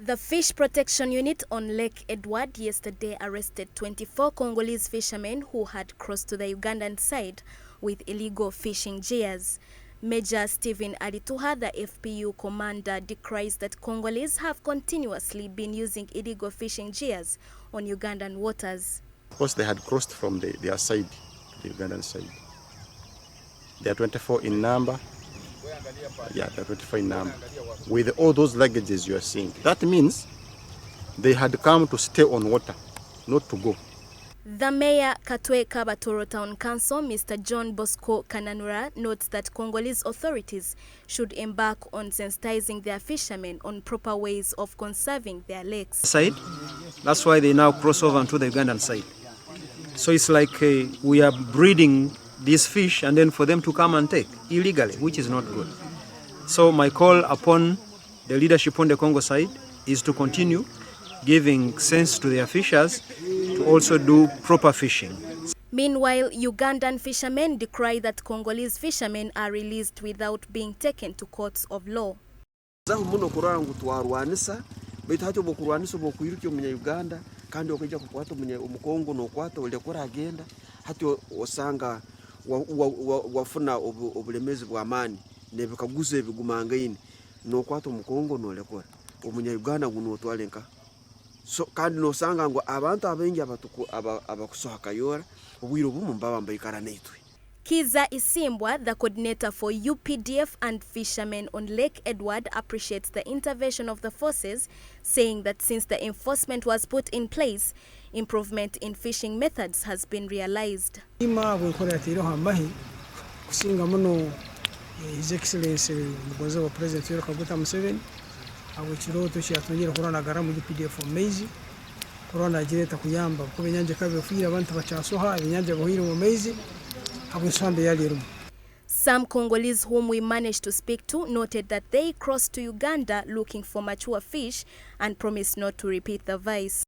The Fish Protection Unit on Lake Edward yesterday arrested 24 Congolese fishermen who had crossed to the Ugandan side with illegal fishing gears. Major Steven Alituha the FPU commander decries that Congolese have continuously been using illegal fishing gears on Ugandan waters. Of course, they had crossed from their side to the Ugandan side. They are 24 in number. Yeah, they're 24 in number. With all those luggages you are seeing. That means they had come to stay on water, not to go. The Mayor Katwe Kabatoro Town Council, Mr. John Bosco Kananura, notes that Congolese authorities should embark on sensitizing their fishermen on proper ways of conserving their lakes. That's why they now cross over onto the Ugandan side. So it's like we are breeding these fish and then for them to come and take illegally, which is not good. So my call upon the leadership on the Congo side is to continue giving sense to their fishers to also do proper fishing. Meanwhile, Ugandan fishermen decry that Congolese fishermen are released without being taken to courts of law. Kandi okujja kukwata umukongo nokwata olekora agenda hati osanga wafuna obulemezi bw'amani nebikaguza ebigumangaine nokwata umukongo nolekora omunya Uganda guno otwalenka so kandi nosanga ngo abantu abengi abakusohaka yora obwiro bumu mbabamba ikara neitwe. Kiza Isimbwa, the coordinator for UPDF and fishermen on Lake Edward, appreciates the intervention of the forces, saying that since the enforcement was put in place, improvement in fishing methods has been realized. His Excellency the President Kaguta Museveni awichiro shiyatongera korana garamu UPDF for maize korana jireta kuyamba ko benyanje kabefira abantu bachasoha benyanje bohira mu maize. Some Congolese whom we managed to speak to noted that they crossed to Uganda looking for mature fish and promised not to repeat the vice.